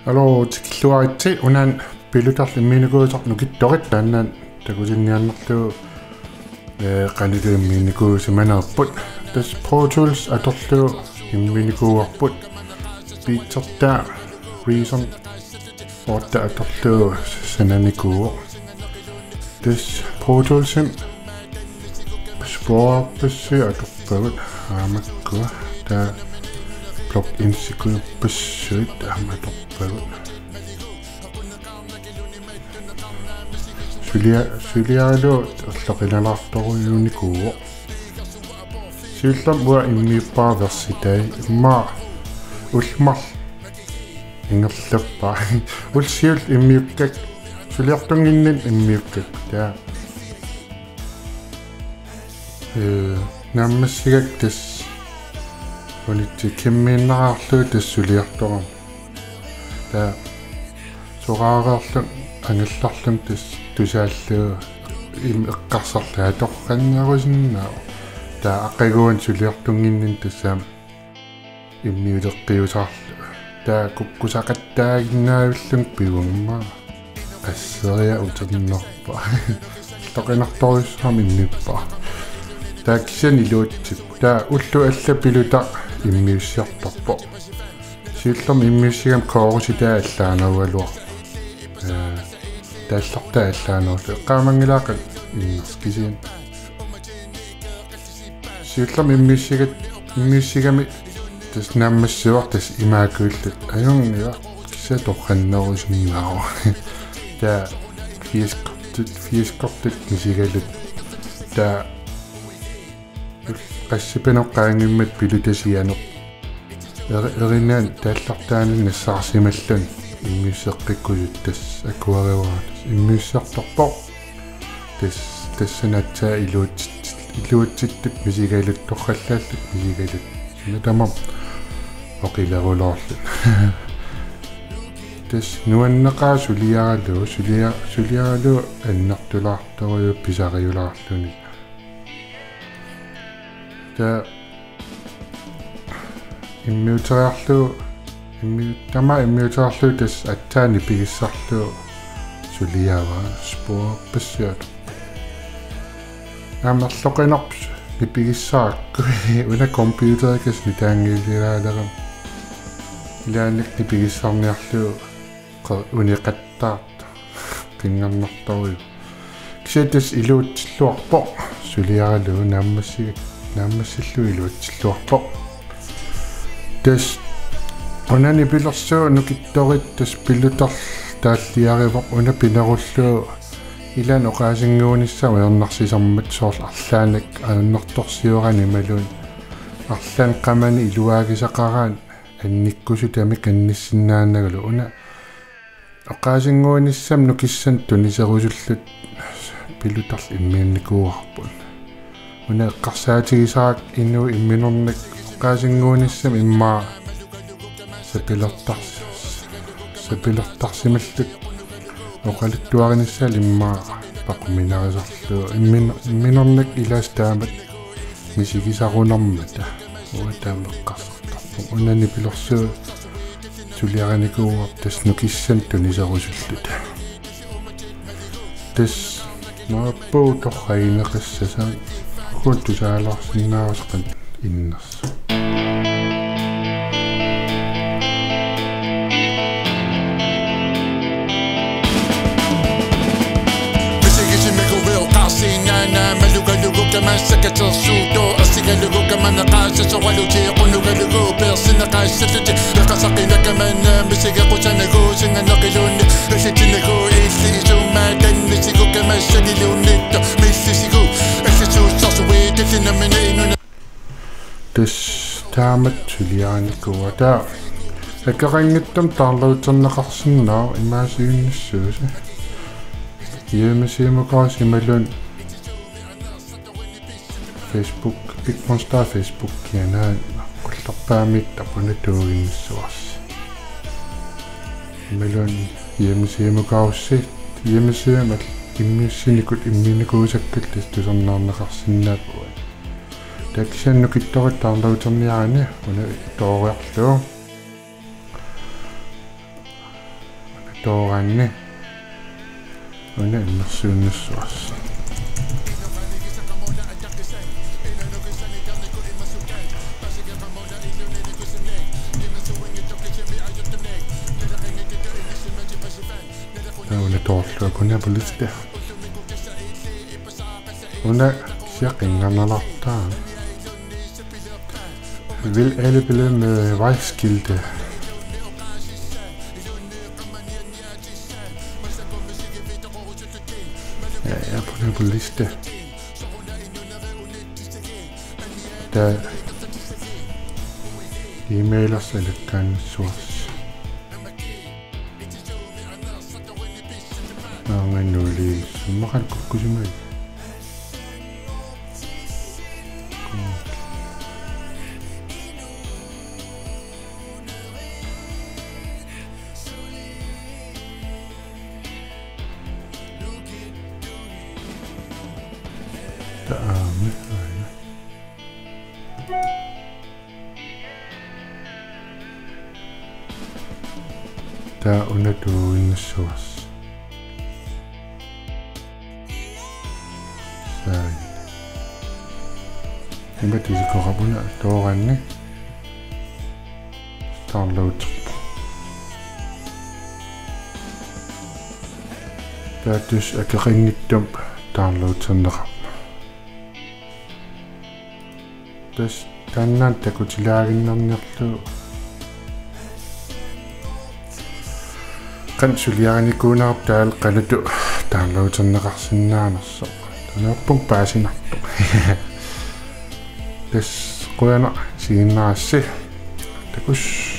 Hallo, tikilluaritsi unan pilutarlimmiinikuusaq nukittorit taannan takusinniarnerlu qaniluimmiinikuusimanerput tas Pro Tools atorlu immiinikuuarput piitsertaa reason orta atorlu sananikuuq tas Pro Toolsim sporpassi atorpagut aamakku ta plugin-sikuupassuit amatorpagut Suliaalu erlaqilalartoruyuunikuuq siullam ua immiippaa versitai imma ulmarl ingerlappaa ulsiul immiukkak suliartunginnin immiukkak taa nammassigak tas unitsi kimmiinnaraarlu tassuliartoram taa soqaareerlu angallarlum tas tusaallu eqqarsarlu atorqannarusinnaa taa aqaguun suliartunginnin tassaam immiuleqqiusaarlu taa kukkusaqattaaginnaavillum piuammaa qasseriya uternerpa toqinartorussam immippaa taa kisan iluutsip taa ullu allapiluta immiussiartorpo siullam immiussigam koorusita allaanarualuar таалларта аллаанаулу эққаамангилаақат иннерскисиин сиуллам иммиуссигами тас нааммассуар тас имаакуиллут аюнгила киса торханнерусиннаару та фиескортут мисигалут та qassipinoqqaangimmat pilutasianeq erinaan тааллартаанин нассаарсималлун иммиуссеққиккусут тас акуариуарат иммиуссартарпоқ тассанатсаа илуутситтут мисигалут торхаллааллут мисигалут натамам оқилерулоорлут тас нуаннеқаа сулиаралу аннартулаарторуйу писариулаарлуни та иммиутериарлу иммиутериарлу тас аттаани пигиссарлу сулиава спорпассиат амерлоқинерп нипигиссаакку уна компьютерикас нитаангилилаалерам илааник нипигиссарниарлу униқаттаарт кингернарторуй кисатас илуутсиллуарпо сулиаралу нааммассиллу илуутсиллуарпо тас онани пилерсуу нукитторит тас пиллутар тааллиаривоқ уна пинеруллуу илан оқаасингуунissama ернарсисармат соорл арлаанак ааннэрторсиорани малуун арлаан қамани илуаагисақараан анниккусу тамик анниссиннааннагалу уна оқаасингуунissam нукиссан тунисерусуллут пиллутарл иммианникууарпут уна эққарсаатигисаак иннуу имминерник оқаасингуунissam иммаа сапилертарсималлут оқалуттуаринissal иммаа пақуминарисарлу имминерник илаастаамат мисигисарунармата уатаамеққарсартарпу унани пилерсуу сулиараникууар тас нукиссан тунисерусуллут тас нааппуу торраинеқиссасаа куттусааларсиннаарусеқат иннерс Masakatsudo asigalugo kamana qasa sawaluti qunugalugo persina qasalluti qasaqina kamana misiga qusanago singanaqilun asitinago isisuma kannisigo kamasagilunitto missisigo asisu sasuwitatinameninu tas taamat suliaanikkuata akaqangittam taarluuterneqarsinnaa imaasiunnissuusa yemasimuqaasimalun Facebook ikmonsta Facebook kiana qullerpaamit tapunatuuginnissuars melon yemisimuqaussit yemisiamal immiussinikut imminikuusakkallis tusarnaarneqarsinnaapua taksannukittorit taarluuterniarani una tooriarlu tooranni una immersuunnissuas una toorlua kuna poliste una siaqingannalartaa vil alle bille med vejskilte ja, jeg er på liste der e-mailers eller kan source men nu lige så må han gå til mig der under døden sås. Så det er disse korabunner dårende. Download. Der er dus ikke ringe dump download sådan der. Dus tänään tekutilaagin namnerlu qansuliaani kuunaartaal qalatu downloaderneqarsinnaanarso tanerpung paasinartu des qoyana siinnaassi takus